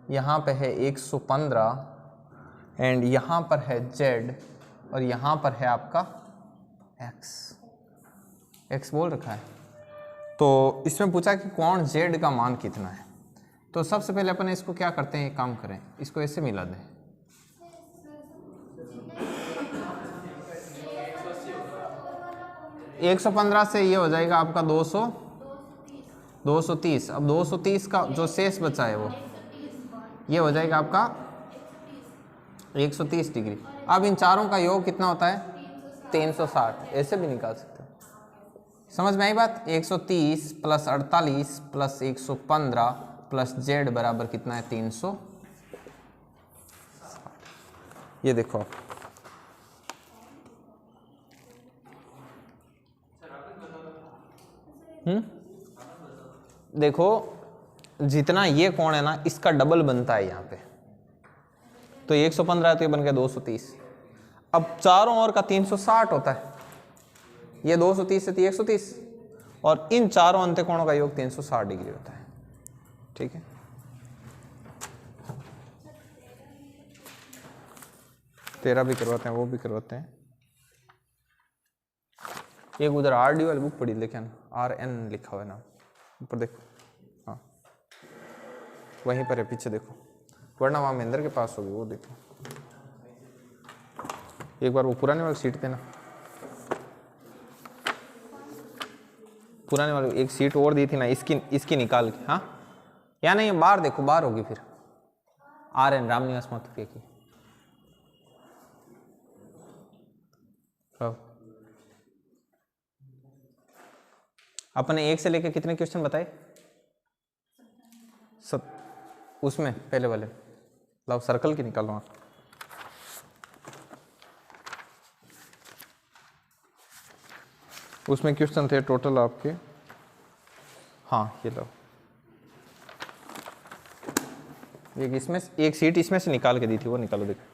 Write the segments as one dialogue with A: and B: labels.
A: यहाँ पे है 115 एंड यहाँ पर है z और यहाँ पर है आपका x बोल रखा है। तो इसमें पूछा कि कोण z का मान कितना है। तो सबसे पहले अपन इसको क्या करते हैं, एक काम करें, इसको ऐसे मिला दें। एक 115 से ये हो जाएगा आपका 230। अब 230 का जो शेष बचा है वो ये हो जाएगा आपका 130 डिग्री। अब इन चारों का योग कितना होता है 360, ऐसे भी निकाल सकते हो। समझ में आई बात। 130 प्लस 48 प्लस 115 प्लस z बराबर कितना है 300। ये देखो आप, देखो जितना ये कोण है ना इसका डबल बनता है यहाँ पे। तो 115 है तो ये बन गया 230। अब चारों ओर का 360 होता है, ये 230 से 130 और इन चारों अंत्यकोणों का योग 360 डिग्री होता है। ठीक है, तेरा भी करवाते हैं, वो भी करवाते हैं। एक उधर RD वाली बुक पढ़ी लेकिन RN लिखा हुआ है नाम, ऊपर देखो। हाँ वहीं पर है, पीछे देखो, वरना वहाँ महेंद्र के पास होगी, वो देखो। एक बार वो पुराने वाली सीट देना, पुराने वाली एक सीट और दी थी ना, इसकी निकाल के। हाँ या नहीं, बाहर देखो, बाहर होगी फिर। RN रामनिवास माथुर की। अपने 1 से लेकर कितने क्वेश्चन बताए? सब उसमें पहले वाले लाओ, सर्कल की निकालो आप। उसमें क्वेश्चन थे टोटल आपके, हाँ ये लो, एक इसमें एक सीट इसमें से निकाल के दी थी, वो निकालो देखो।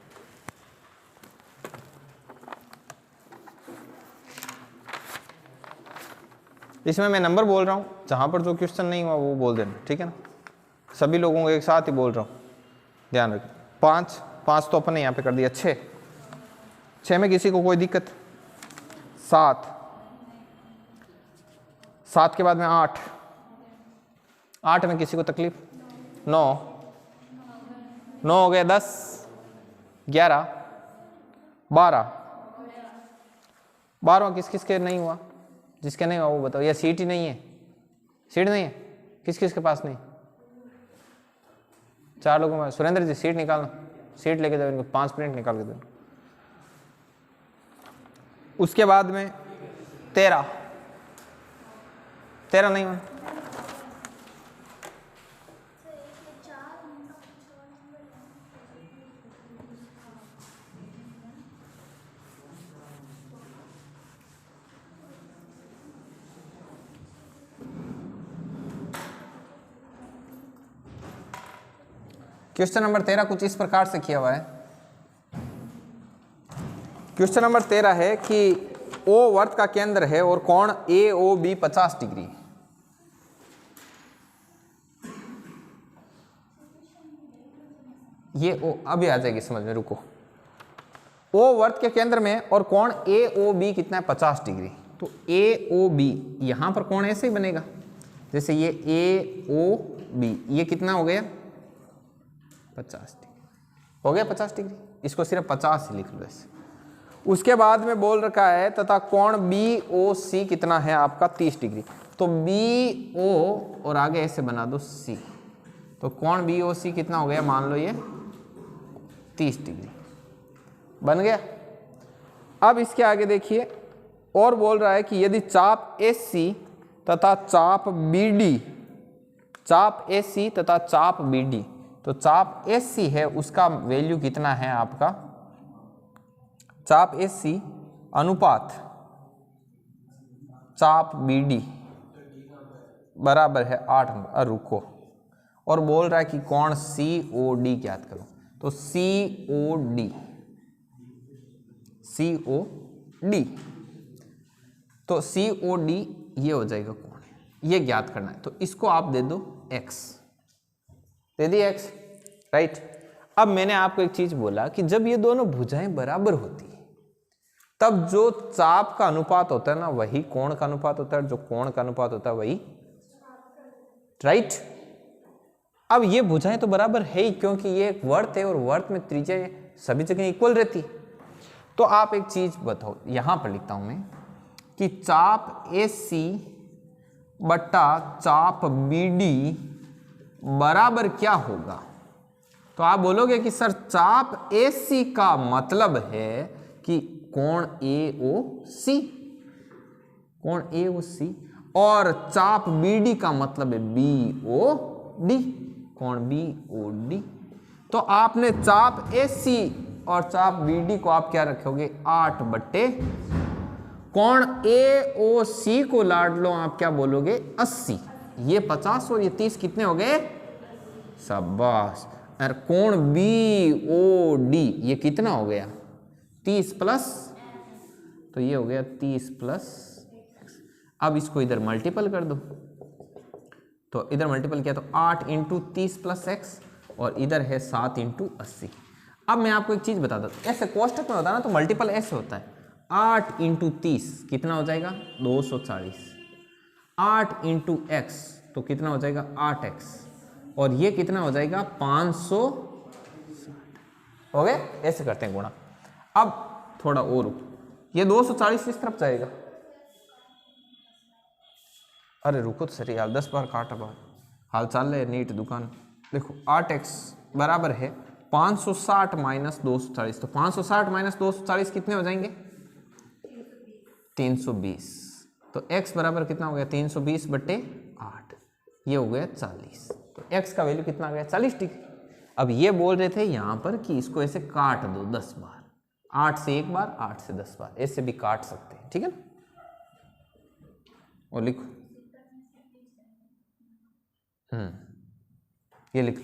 A: इसमें मैं नंबर बोल रहा हूँ, जहाँ पर जो क्वेश्चन नहीं हुआ वो बोल देना, ठीक है ना। सभी लोगों को एक साथ ही बोल रहा हूँ, ध्यान रखें। 5 तो अपने यहाँ पे कर दिया। 6 में किसी को कोई दिक्कत? 7 के बाद में 8 में किसी को तकलीफ? 9 हो गए, 10 11 12 किस किस के नहीं हुआ? जिसके नहीं हुआ वो बताओ। या सीट ही नहीं है? सीट नहीं है, किस किस के पास नहीं? 4 लोगों में। सुरेंद्र जी सीट निकालना, सीट लेके जाओ, इनको 5 प्रिंट निकाल के दो। उसके बाद में 13 नहीं हुआ। क्वेश्चन नंबर 13 कुछ इस प्रकार से किया हुआ है। क्वेश्चन नंबर 13 है कि O वर्त का केंद्र है और कोण AOB 50 डिग्री। ये O अभी आ जाएगी समझ में, रुको। O वर्त के केंद्र में और कोण AOB कितना है? 50 डिग्री। तो AOB यहां पर कोण ऐसे ही बनेगा जैसे ये AOB, ये कितना हो गया? 50 डिग्री हो गया। 50 डिग्री, इसको सिर्फ 50 ही लिख लो ऐसे। उसके बाद में बोल रखा है तथा कोण BOC कितना है आपका? 30 डिग्री। तो BO और आगे ऐसे बना दो C, तो कोण BOC कितना हो गया? मान लो ये 30 डिग्री बन गया। अब इसके आगे देखिए, और बोल रहा है कि यदि चाप AC तथा चाप BD, तो चाप SC है उसका वैल्यू कितना है आपका? चाप SC अनुपात चाप BD बराबर है 8। रुको, और बोल रहा है कि कोण COD ज्ञात करो। तो COD तो COD ये हो जाएगा कोण, ये ज्ञात करना है। तो इसको आप दे दो x, दे दी x। राइट। अब मैंने आपको एक चीज बोला कि जब ये दोनों भुजाएं बराबर होती है तब जो चाप का अनुपात होता है ना वही कोण का अनुपात होता है, जो कोण का अनुपात होता है वही, राइट। अब ये भुजाएं तो बराबर है ही क्योंकि ये एक वर्त है और वर्त में त्रिज्या सभी जगह इक्वल रहती है। तो आप एक चीज बताओ, यहां पर लिखता हूं मैं कि चाप AC बट्टा चाप BD बराबर क्या होगा। तो आप बोलोगे कि सर चाप AC का मतलब है कि कोण AOC, कोण AOC, और चाप BD का मतलब है BOD, कोण BOD। तो आपने चाप AC और चाप BD को आप क्या रखोगे 8 बट्टे, कोण AOC को लाड लो आप क्या बोलोगे 80, ये 50 और ये 30 कितने हो गए, शाबाश। और कोण BOD ये कितना हो गया 30 प्लस, तो ये हो गया 30 प्लस x। अब इसको इधर मल्टीपल कर दो, तो इधर मल्टीपल किया तो 8 इंटू 30 प्लस एक्स और इधर है 7 इंटू 80। अब मैं आपको एक चीज बता दूं, ऐसे कोष्टक में होता है ना तो मल्टीपल ऐसे होता है, 8 इंटू 30 कितना हो जाएगा 240, 8 इंटू एक्स तो कितना हो जाएगा 8x, और ये कितना हो जाएगा 500 हो गए। ऐसे करते हैं गुणा। अब थोड़ा और रुको, ये 240 इस तरफ जाएगा, अरे रुको तो सही यार 10 बार काटा बार हाल चाल है नीट दुकान। देखो 8x बराबर है 560 माइनस 240, तो 560 माइनस 240 कितने हो जाएंगे 320, तो x बराबर कितना हो गया 320 बट्टे 8, ये हो गया 40, तो x का वैल्यू कितना आ गया 40 डिग्री। अब ये बोल रहे थे यहां पर कि इसको ऐसे काट दो 10 बार, 8 से एक बार 8 से 10 बार, ऐसे भी काट सकते हैं, ठीक है ना। और लिखो, ये लिख लो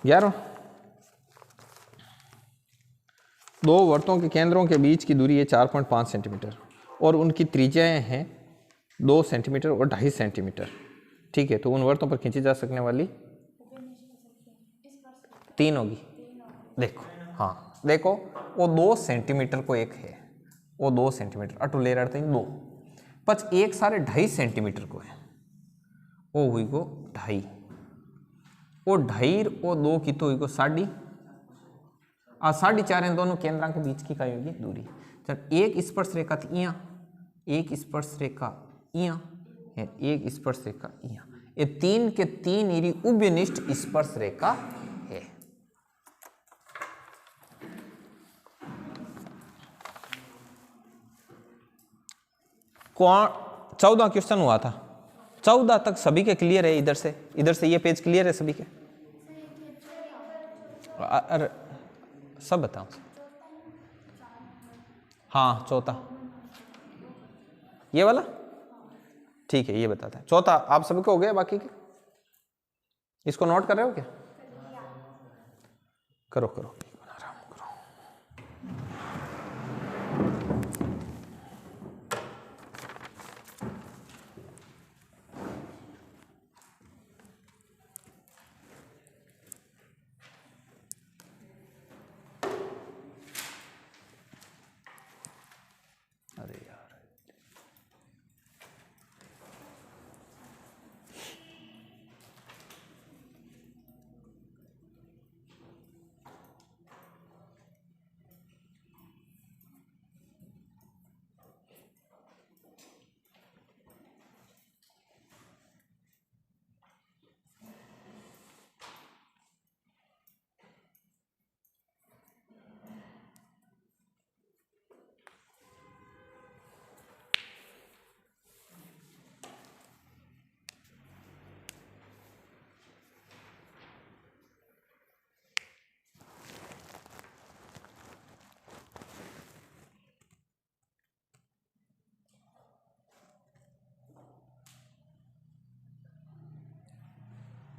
A: 11। दो वर्तों के केंद्रों के बीच की दूरी है 4.5 सेंटीमीटर और उनकी त्रिज्याएं हैं 2 सेंटीमीटर और 2.5 सेंटीमीटर, ठीक है। तो उन वर्तों पर खींची जा सकने वाली 3 होगी। देखो हाँ देखो वो 2 सेंटीमीटर को एक है, वो 2 सेंटीमीटर अटू ले रहे 2 पच एक सारे 2.5 सेंटीमीटर को है, वो हुई को 2.5, वो 2.5 और 2 की तो हुई को 4.5, 4.5 इन दोनों केंद्रों के बीच की क्या होगी दूरी। जब एक स्पर्श रेखा थी यहाँ, एक स्पर्श रेखा यहाँ है, एक स्पर्श रेखा यहाँ, ये 3 के 3 इरी उभयनिष्ठ स्पर्श रेखा है। कौन 14 क्वेश्चन हुआ था, 14 तक सभी के क्लियर है, इधर से ये पेज क्लियर है सभी के, अरे सब बताओ। हाँ चौथा ये वाला ठीक है, ये बताता है चौथा आप सभी को हो गया, बाकी के इसको नोट कर रहे हो क्या, करो करो आराम करो। अरे यार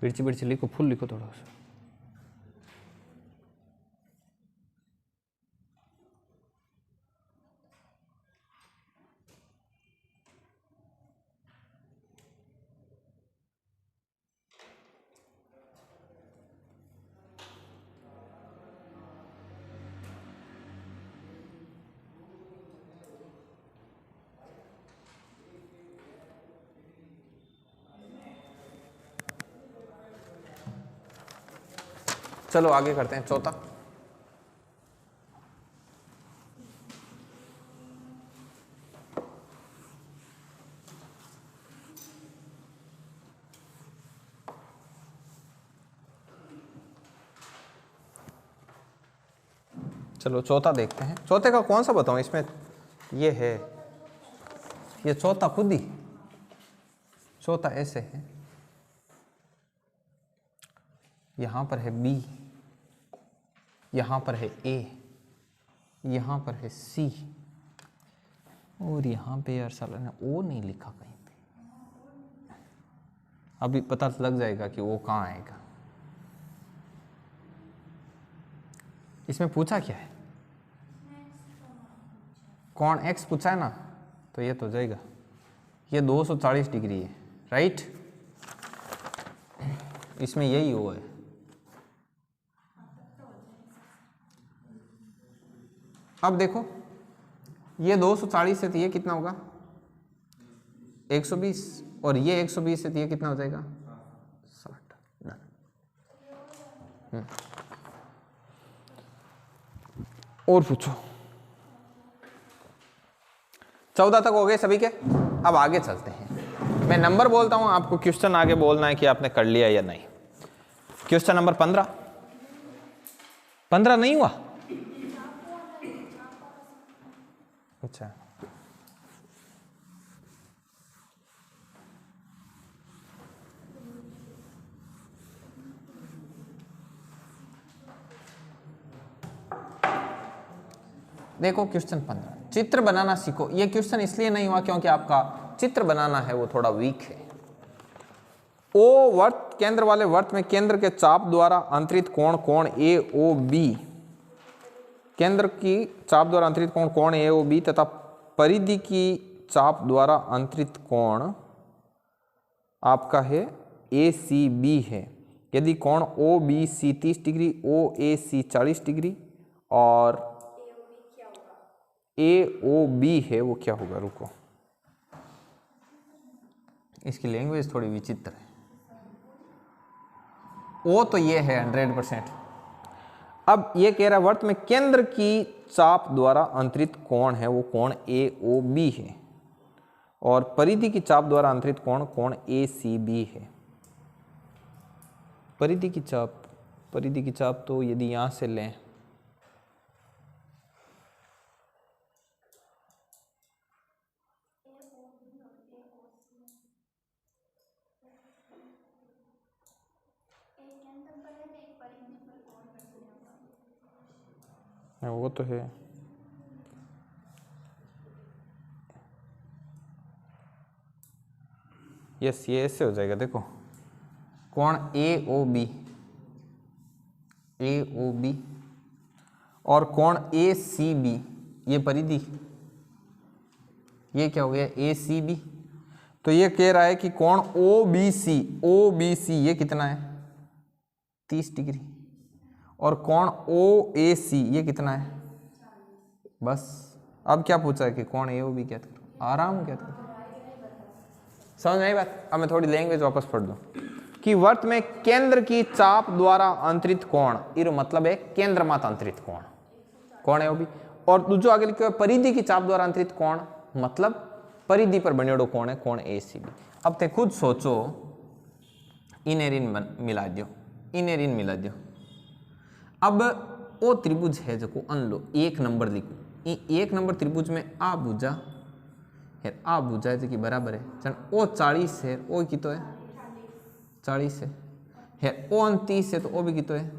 A: बिरची बिरची लिखो, फुल लिखो थोड़ा सा। चलो आगे करते हैं चौथा। चलो चौथा देखते हैं। चौथे का कौन सा बताऊं इसमें? ये है, ये चौथा खुद ही, चौथा ऐसे है, यहां पर है बी, यहां पर है ए, यहां पर है सी, और यहां पे यार साला ने ओ नहीं लिखा कहीं पे। अभी पता लग जाएगा कि वो कहाँ आएगा। इसमें पूछा क्या है? कौन एक्स पूछा है ना, तो ये तो हो जाएगा, ये 240 डिग्री है, राइट? इसमें यही ओ है। अब देखो ये 240 है तो ये कितना होगा? 120, और ये 120 है तो ये कितना हो जाएगा? 60। और पूछो। 14 तक हो गए सभी के। अब आगे चलते हैं, मैं नंबर बोलता हूं, आपको क्वेश्चन आगे बोलना है कि आपने कर लिया या नहीं। Question number 15। 15 नहीं हुआ? अच्छा, देखो क्वेश्चन 15, चित्र बनाना सीखो। ये क्वेश्चन इसलिए नहीं हुआ क्योंकि आपका चित्र बनाना है वो थोड़ा वीक है। ओ वर्त, केंद्र वाले वर्त में केंद्र के चाप द्वारा अंतरित कोण कोण ए ओ बी, केंद्र की चाप द्वारा अंतरित कोण कोण ए ओ बी तथा परिधि की चाप द्वारा अंतरित कोण आपका है ए सी बी है। यदि कोण ओ बी सी 30 डिग्री, ओ ए सी 40 डिग्री और ए ओ बी है वो क्या होगा? रुको, इसकी लैंग्वेज थोड़ी विचित्र है। ओ तो ये है 100%। अब ये कह रहा है वर्त में केंद्र की चाप द्वारा अंतरित कोण है वो कोण ए ओ बी है, और परिधि की चाप द्वारा अंतरित कोण कोण ए सी बी है। परिधि की चाप, परिधि की चाप तो यदि यहां से लें, वो तो है, यस ये ऐसे हो जाएगा। देखो कोण ए ओ बी, ए ओ बी और कोण ए सी बी, ये परिधि, ये क्या हो गया? ए सी बी। तो ये कह रहा है कि कोण O B C, O B C ये कितना है? 30 डिग्री, और कोण ओ ए सी ये कितना है? बस। अब क्या पूछा है कि कोण ए ओ बी क्या करो? आराम क्या करो, समझ आई बात? अब मैं थोड़ी लैंग्वेज वापस पढ़ दूं कि वर्त में केंद्र की चाप द्वारा अंतरित कोण, इरो मतलब है केंद्र मात अंतरित कोण, कोण है वो भी। और दूसरा आगे लिखा है परिधि की चाप द्वारा अंतरित कोण, मतलब परिधि पर बनेड़ो कोण है कोण ए सी बी। अब ते खुद सोचो, इनेर इन मिला दो, इनेर इन मिला दो। अब ओ त्रिभुज है जो अन लो, 1 नंबर लिखो, 1 नंबर त्रिभुज में आ भुजा है, आ भुजा है जो कि बराबर है चल ओ 40 है, ओ की तो है 40 है ओ 29 है तो ओ भी की तो है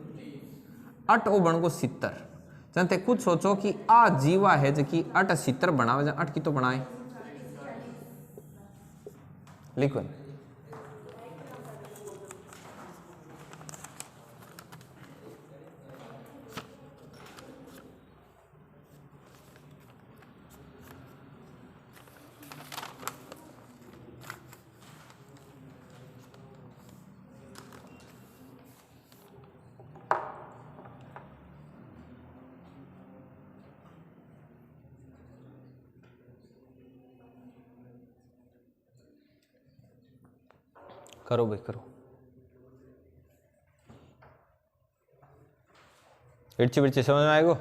A: 8, ओ बन को 70। जनते खुद सोचो कि आ जीवा है जो कि 8 70 बनावे, 8 की तो बनाए, लिखो करो भाई करो। इर्ची बिर्ची समझ में आएगो?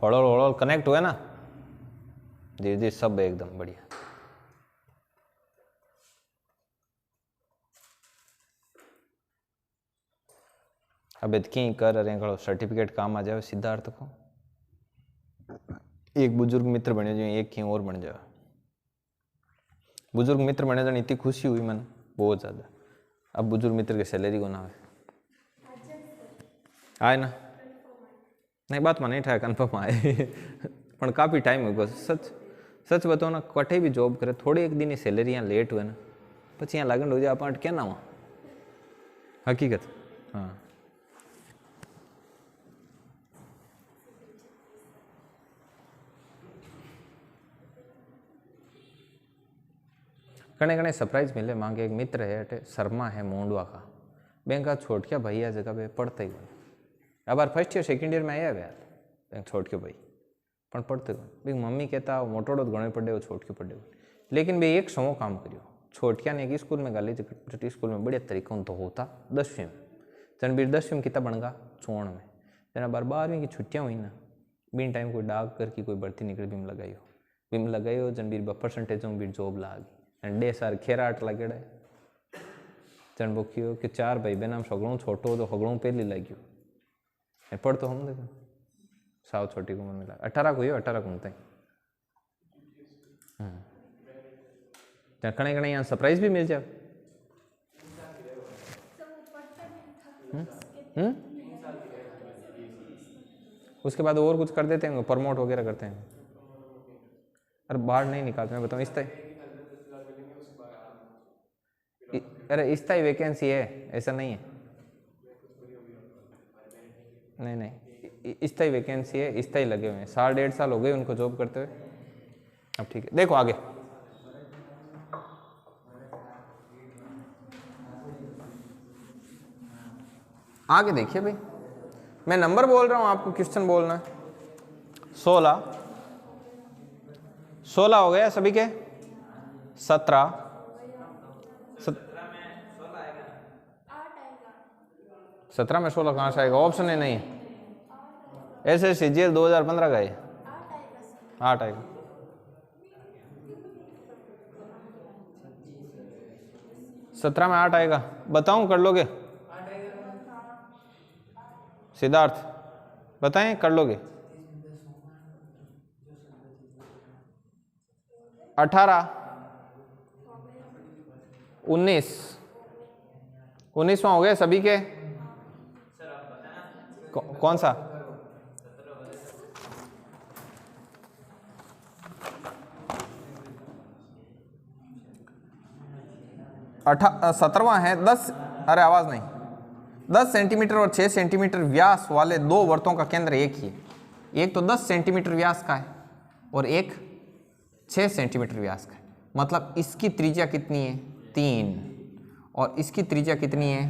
A: हड़ोल हड़ोल कनेक्ट हुए ना? जी जी सब एकदम बढ़िया। अब इतनी कर रहे करो सर्टिफिकेट काम आ जाए सिद्धार्थ को। एक बुजुर्ग मित्र बने जो एक की और बन जाए। बुजुर्ग मित्र बने तो इतनी खुशी हुई मन बहुत ज़्यादा। अब बुजुर्ग मित्र के सैलरी को ना आए ना नहीं बात में नहीं था कन्फर्म आए पर काफ़ी टाइम हो गया। सच सच बताओ ना कटे भी जॉब करे थोड़ी एक दिन सैलरी यहाँ लेट हुए ना પછી यहाँ लगन हो जाए आप क्या ना वहाँ हकीकत। हाँ घने घने सरप्राइज मिले। मांगे एक मित्र है अटे शर्मा है मोंडवा का बैंक छोट क्या भैया जगह पे पढ़ते ही अब बार फर्स्ट ईयर सेकंड ईयर में आया यार बैंक छोट के भाई पण पढ़ते भाई मम्मी कहता मोटोड़ो तो घणो पढ़े छोट के पढ़े लेकिन भाई एक समो काम करियो छोटकिया ने एक स्कूल में गाली जटी स्कूल में बढ़िया तरीकों तो होता 10वीं में जनबीर 10वीं में कितना बन गा चोण में जना बार 12वीं की छुट्टियाँ हुई ना बिन टाइम कोई डाक कर की कोई भर्ती निकली बीम लगायो जनबीर 2% में बीर जॉब लागी एंड 1.5 साल खेराट लगेड़ा जन बोकियो कि 4 भाई बहन सगड़ों छोटो तो सगड़ों पहली लग्यो पढ़ तो हम देखो साव छोटी उम्र में 18 को 18 को तई कणे कणे यहाँ सरप्राइज भी मिल जाए। उसके बाद और कुछ कर देते हैं प्रमोट वगैरह करते हैं। अरे बाहर नहीं निकालते मैं बताऊँ इस अरे इस तरह वैकेंसी है ऐसा नहीं है नहीं नहीं इस तरह वैकेंसी है इस तरह लगे हुए हैं 1.5 साल हो गए उनको जॉब करते हुए। अब ठीक है देखो आगे आगे देखिए भाई मैं नंबर बोल रहा हूं आपको क्वेश्चन बोलना है। 16 हो गया सभी के 17 17 में 16 कहाँ से आएगा ऑप्शन है नहीं ऐसे सीजीएल 2015 का है 8 आएगा 17 में 8 आएगा बताऊं कर लोगे सिद्धार्थ बताएं कर लोगे 18 19वां हो गया सभी के कौन सा 17वां है 10 अरे आवाज नहीं 10 सेंटीमीटर और 6 सेंटीमीटर व्यास वाले दो वर्तों का केंद्र एक ही है। एक तो 10 सेंटीमीटर व्यास का है और एक 6 सेंटीमीटर व्यास का है मतलब इसकी त्रिज्या कितनी है 3 और इसकी त्रिज्या कितनी है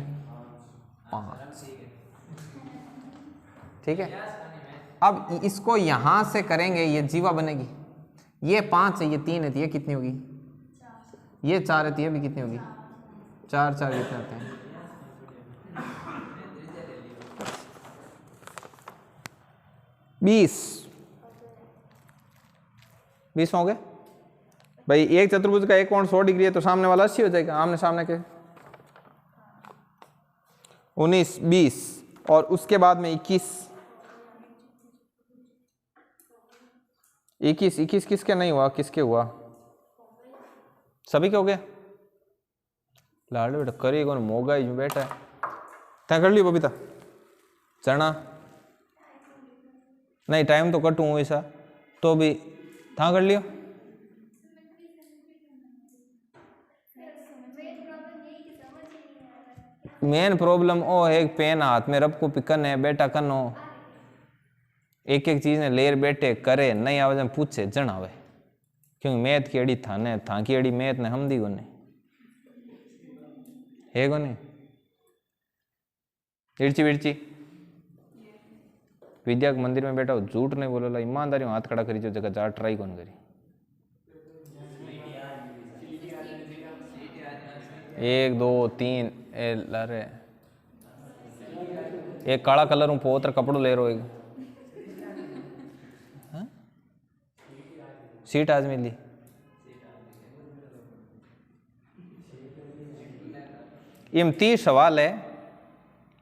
A: 5 ठीक है। अब इसको यहां से करेंगे ये जीवा बनेगी ये 5 है ये 3 है तो ये कितनी होगी ये 4 है तो ये भी कितनी होगी 4 4 कितने होते हैं 20 हो गए भाई। एक चतुर्भुज का एक कोण 100 डिग्री है तो सामने वाला 80 हो जाएगा आमने सामने के 19 20 और उसके बाद में 21 किसके नहीं हुआ किसके हुआ सभी के हो गए लाड बेटा करी कौन मोगा ही बैठा है त्या कर लियो बबीता चना नहीं टाइम तो कटूँ ऐसा तो भी था कर लियो मेन प्रॉब्लम ओ है पेन हाथ में रब को पिकन है बेटा कनो एक एक चीज ने लेर बैठे करे नहीं आवे पूछे जन आवे क्योंकि मैथ की अड़ी थाने था की अड़ी मैथ ने हम दी को नहीं है को नहीं इर्ची विर्ची विद्या के मंदिर में बैठा हो झूठ नहीं बोलेला ईमानदारी हाथ खड़ा करी जो जगह जा ट्राई कौन करी 1 2 3 लारे एक काला कलर हूँ पोत्र कपड़ो ले रो एक सीट आज मिली इम 30 सवाल है,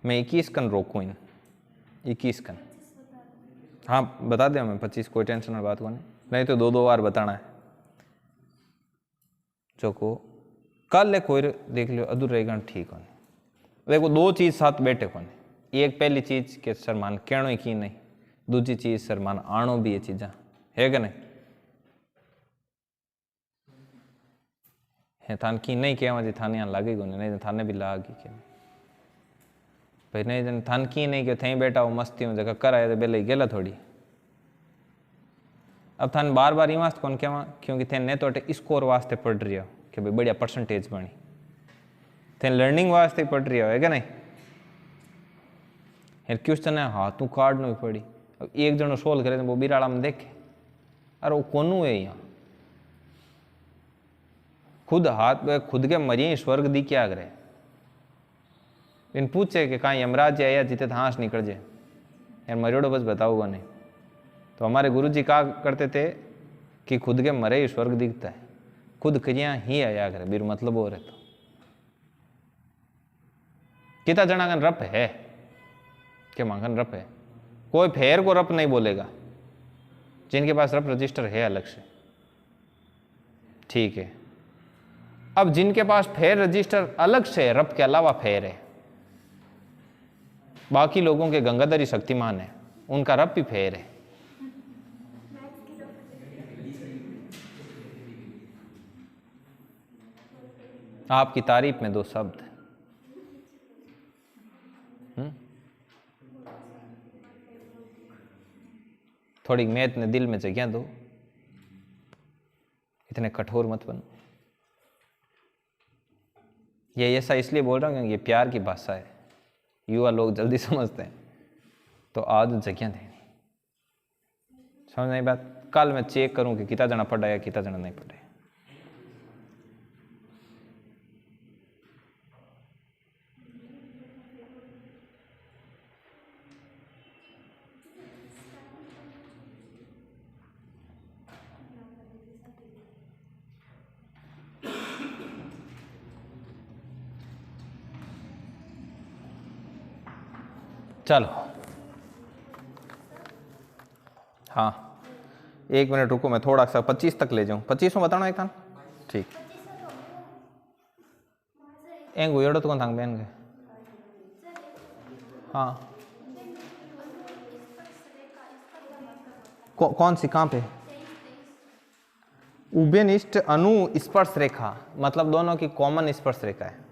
A: मैं 21 कन रोकूँ इन 21 कन। हाँ बता दें हमें 25, कोई टेंशन वाली बात को नहीं तो 2-2 बार बताना है। जो को कल ले कोई देख लियो अधूर रहेगा ठीक हो। देखो 2 चीज़ साथ बैठे को एक पहली चीज़ के सर मान कहनो ही की नहीं, दूसरी चीज़ सर मान आनो भी ये चीज़ा है कि नहीं है। थान की नहीं कहवा जी थाने यहाँ लागेगी नहीं थाने भी लागी के भाई नहीं थान की नहीं कि थे बैठा हो मस्ती में जगह कर आए तो बेले गेला थोड़ी। अब थान बार बार ही वास्ते कौन कहवा क्योंकि थे ने तो स्कोर वास्ते पढ़ रही हो कि भाई बढ़िया परसेंटेज बनी थे लर्निंग वास्ते पढ़ रही हो है क्या नहीं। यार क्वेश्चन है हाँ तू कार्ड नहीं पड़ी। अब एक जनो सोल्व करे तो वो बिराड़ा में देखे अरे वो कोनू है यहाँ खुद हाथ खुद के मरिए स्वर्ग दी क्या करे इन पूछे कि कहीं यमराज आया जीते हाँस निकल जाए यार मरियोड़ो बस बताऊंगा नहीं। तो हमारे गुरुजी कहा करते थे कि खुद के मरे ही स्वर्ग दिखता है, खुद क्रिया ही आया करे बीर मतलब हो रहे तो कितना जनागन रप है के मांगन रप है। कोई फेर को रप नहीं बोलेगा जिनके पास रप रजिस्टर है अलग से ठीक है। अब जिनके पास फेर रजिस्टर अलग से रप के अलावा फेर है, बाकी लोगों के गंगाधरी शक्तिमान है उनका रप भी फेर है। आपकी तारीफ में 2 शब्द थोड़ी मैथ ने दिल में जगह दो, इतने कठोर मत बनो। ये ऐसा इसलिए बोल रहा हूँ क्योंकि ये प्यार की भाषा है, युवा लोग जल्दी समझते हैं तो आज जगह देनी समझ नहीं बात। कल मैं चेक करूँ कि कितना जना पढ़ा या कितना जना नहीं पढ़े। चलो हाँ 1 मिनट रुको मैं थोड़ा सा 25 तक ले जाऊँ। 25 में बताना एक था ठीक एंग हुएड़ो तो कौन थांग बहन गए हाँ कौन सी कहाँ पे उभयनिष्ठ अनु स्पर्श रेखा मतलब दोनों की कॉमन स्पर्श रेखा है।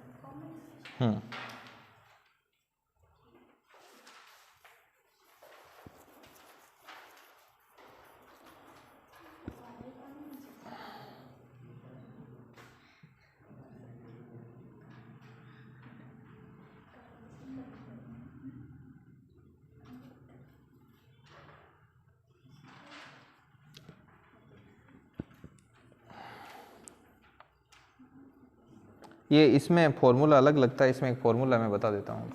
A: ये इसमें फॉर्मूला अलग लगता है, इसमें एक फॉर्मूला मैं बता देता हूँ।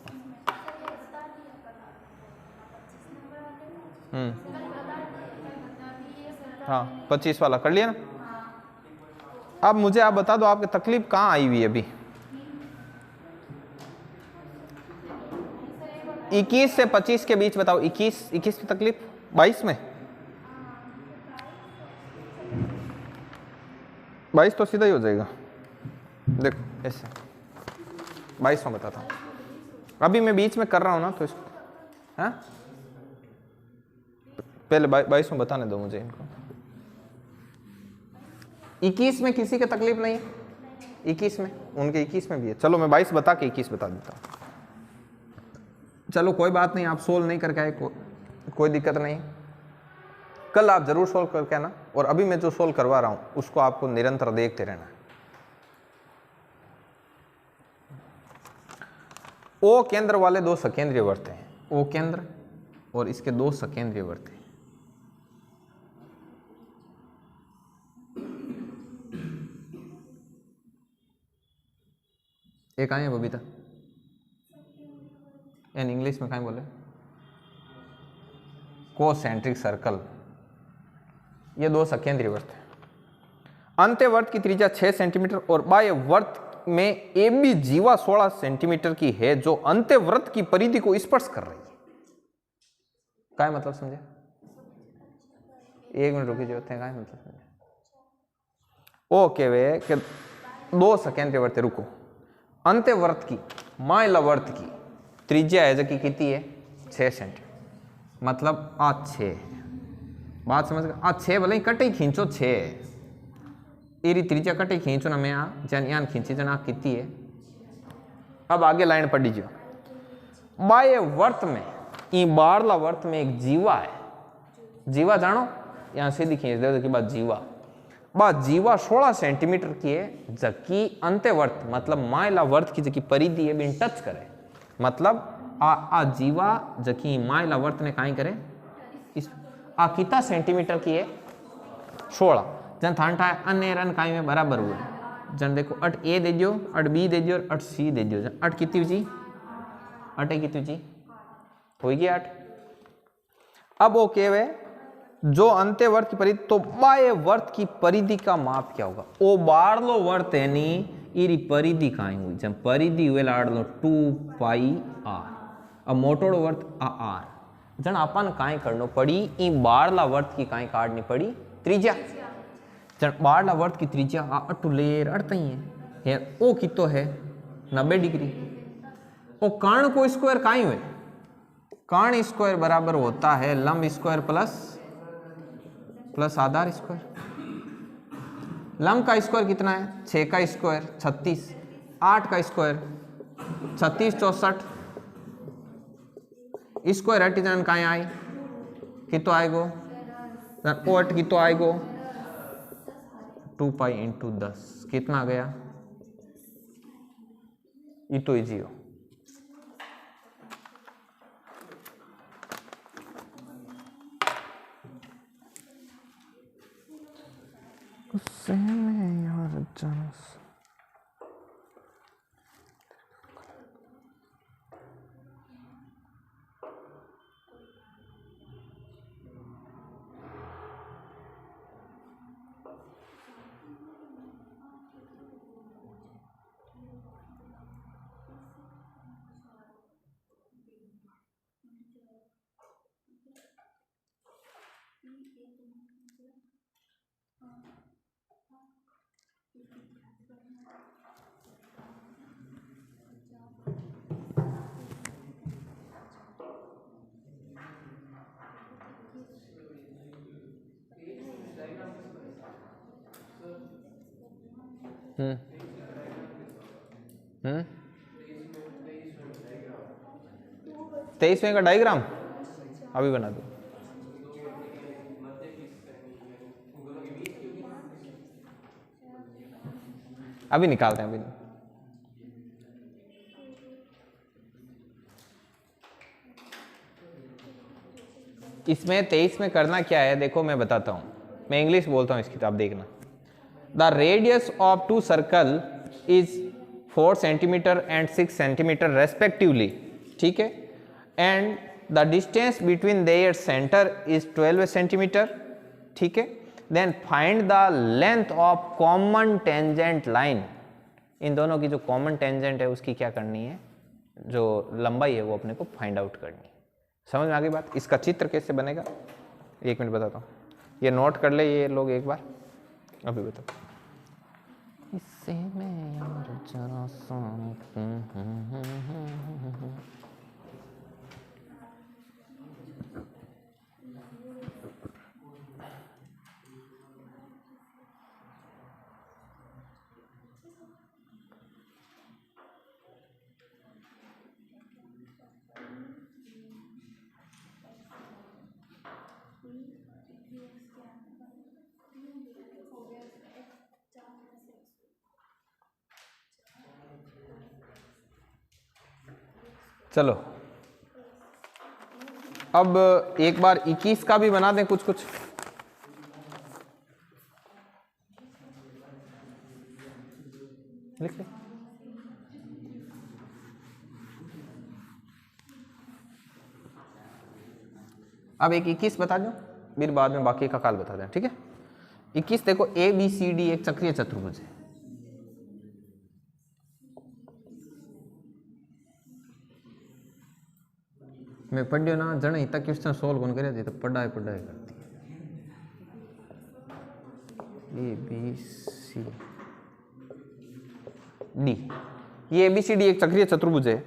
A: हाँ 25 वाला कर लिया ना। अब मुझे आप बता दो आपकी तकलीफ कहाँ आई हुई है अभी। 21 से 25 के बीच बताओ। 21 की तकलीफ 22 में 22 तो सीधा ही हो जाएगा। देखो ऐसे 22 में बताता हूँ। अभी मैं बीच में कर रहा हूँ ना तो इसको हाँ पहले 22 में बताने दो मुझे इनको। 21 में किसी की तकलीफ नहीं है। 21 में उनके 21 में भी है। चलो मैं 22 बता के 21 बता देता हूँ। चलो कोई बात नहीं, आप सोल्व नहीं करके आए कोई दिक्कत नहीं। कल आप जरूर सोल्व करके आना और अभी मैं जो सोल्व करवा रहा हूँ उसको आपको निरंतर देखते रहना। ओ केंद्र वाले 2 सकेंद्रीय वृत्त हैं। ओ केंद्र और इसके 2 सकेंद्रीय वृत्त हैं। एक आए हैं बबीता इन इंग्लिश में कहीं बोले कोसेंट्रिक सर्कल, ये दो सकेंद्रीय वृत्त है। अंत्यवर्त की त्रिज्या 6 सेंटीमीटर और बाह्य वर्त में ए बी जीवा 16 सेंटीमीटर की है जो अंत्यवृत्त की परिधि को स्पर्श कर रही है। क्या मतलब समझे? 1 मिनट रुकी जो थे, क्या मतलब समझे? ओके वे कि दो सकेंद्रीय वृत्त, रुको। अंत्यवर्त की माइलावर्त की त्रिज्या है जो कि कितनी है 6 सेंटीमीटर, मतलब आ 6, बात समझ गए? आ 6 भले कटे खींचो 6 एरी त्रिज्या कटे खींचो ना, मैं आ जन यान खींची जन आ कितनी है। अब आगे लाइन पढ़ लीजिए। बाह्य वर्त में ई बारला वर्त में एक जीवा है, जीवा जानो, यहां सीधी खींच दो कि बात जीवा, बात जीवा 16 सेंटीमीटर की है जबकि अंत्यवर्त मतलब माइला वर्त की जबकि परिधि है बिन टच करे, मतलब आ जीवा जबकि माइला वर्त ने काई करे इस आ कितना सेंटीमीटर की है 16, जन थानटा अन्य रन काई में बराबर हुए, जन देखो अट ए दे दियो, अट बी दे दियो, अट सी दे दियो, अट कितनी जी, अट कितनी जी हो गई 8। अब वो वे जो अंत्यवर्त की परिधि, तो बाह्य वर्त की परिधि का माप क्या होगा? ओ बारलो वर्त है नी इरी परिधि काई हुई, जब परिधि हुए लाड़ लो 2 पाई आर। अब मोटोड़ो वर्त आर, जन अपन काई करनो पड़ी ई बारला वर्त की काई काटनी पड़ी त्रिज्या, जन बारला वर्त की त्रिज्या आ अटुलेर अड़तई है ओ कितो है 90 डिग्री। ओ कर्ण को स्क्वायर काई हुए, कर्ण स्क्वायर बराबर होता है लंब स्क्वायर प्लस आधार स्क्वायर। लंब का स्क्वायर कितना है 6 का स्क्वायर 36, 8 का स्क्वायर 36 64, स्क्वायर हट जान कहाँ आई कितो आएगो ओ हट कितो आएगो 2 पाई इंटू 10 कितना गया ये तो इजी हो। गुस्से में यार जानस हम्म 23वें का डायग्राम अभी बना दो। अभी निकालते हैं, अभी इसमें 23 में करना क्या है देखो मैं बताता हूं, मैं इंग्लिश बोलता हूं इसकी, तो आप देखना। The radius of two circle is 4 centimetre and 6 centimetre respectively, ठीक है, and the distance between their centre is 12 centimetre, ठीक है। Then find the length of common tangent line, इन दोनों की जो कॉमन टेंजेंट है उसकी क्या करनी है, जो लंबाई है वो अपने को फाइंड आउट करनी है। समझ में आ गई बात? इसका चित्र कैसे बनेगा 1 मिनट बताता हूँ, ये नोट कर ले ये लोग एक बार, अभी बताओ। इससे मैं यार जरा सा चलो अब एक बार 21 का भी बना दें कुछ कुछ। लिख ले। अब एक 21 बता दो, फिर बाद में बाकी का काल बता दें, ठीक है। 21 देखो, ए बी सी डी एक चक्रीय चतुर्भुज है। मैं पढ़ियो ना जने तक क्वेश्चन सोल्व कौन करे तो पढ़ाई करती है। ए बी सी डी, ये ए बी सी डी एक चक्रीय चतुर्भुज है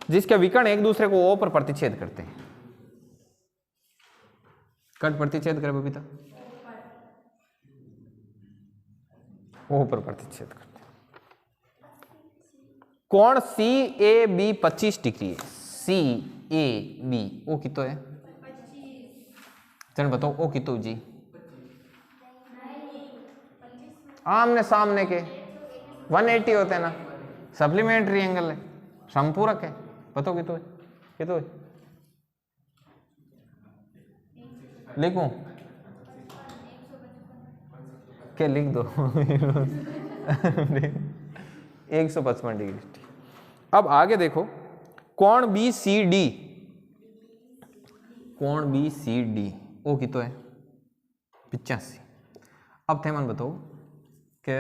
A: जिसके विकर्ण एक दूसरे को ओ पर प्रतिच्छेद करते हैं। कट प्रतिच्छेद करे बबीता, ओ पर प्रतिच्छेद करते हैं। कोण सी ए बी 25 डिग्री है। सी ए बी ओ कितो है, चल बताओ ओ कितो जी। आमने सामने के 180 होते हैं ना, सप्लीमेंट्री एंगल है, संपूरक है, बताओ कितो है, कितो है, लिखूं क्या, लिख दो 155 डिग्री। अब आगे देखो, कोण बी सी डी, कोण बी सी डी ओ कितो है 85। अब थे मन बताओ कि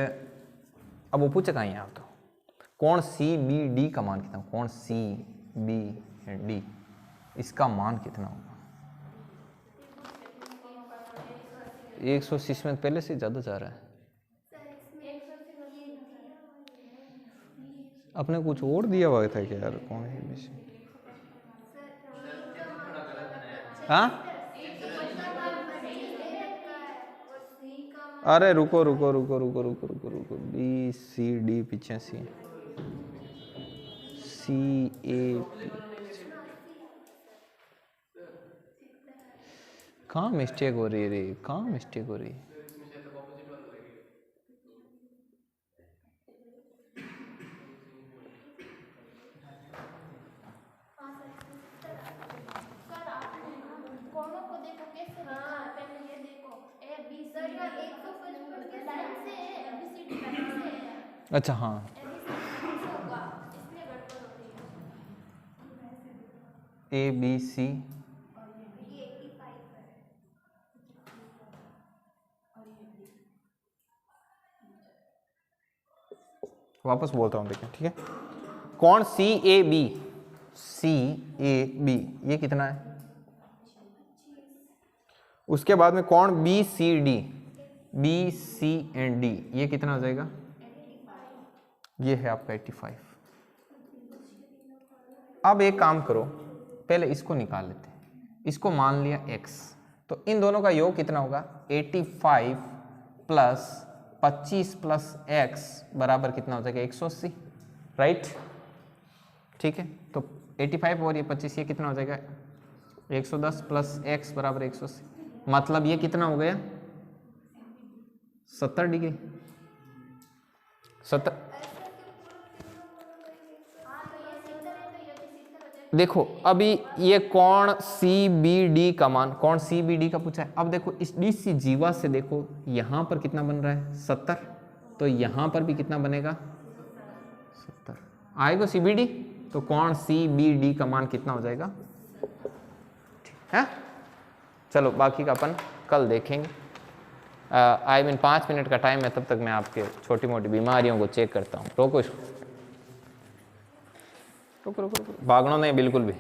A: अब वो पूछे कहीं आप तो कोण सी बी डी का मान कितना, कोण सी बी डी इसका मान कितना होगा। 180 में पहले से ज्यादा जा रहा है, अपने कुछ और दिया हुआ था क्या यार, कौन है बी सी, हाँ अरे रुको रुको रुको रुको रुको रुको रुको, बी सी डी 85, सी ए कहाँ मिस्टेक हो रही है रे, कहाँ मिस्टेक हो रही है। अच्छा हाँ, ए बी सी वापस बोलता हूं देखिए, ठीक है। कोण सी A B, C A B ये कितना है, उसके बाद में कोण B C D, B C and D ये कितना हो जाएगा, ये है आपका 85। अब एक काम करो, पहले इसको निकाल लेते हैं, इसको मान लिया x, तो इन दोनों का योग कितना होगा 85 प्लस 25 प्लस x बराबर कितना हो जाएगा 180, राइट, ठीक है। तो 85 और ये 25 ये कितना हो जाएगा 110 प्लस x बराबर 180, मतलब ये कितना हो गया 70 डिग्री, 70। देखो अभी ये कोण सी बी डी का मान, कोण सी बी डी का पूछा है। अब देखो इस डी सी जीवा से देखो यहां पर कितना बन रहा है 70, तो यहां पर भी कितना बनेगा 70 आएगा सी बी डी, तो कोण सी बी डी का मान कितना हो जाएगा, ठीक है। चलो बाकी का अपन कल देखेंगे। आई मीन 5 मिनट का टाइम है, तब तक मैं आपके छोटी मोटी बीमारियों को चेक करता हूँ। रोको इसको, रुको रुको रुको, भागना नहीं बिल्कुल भी।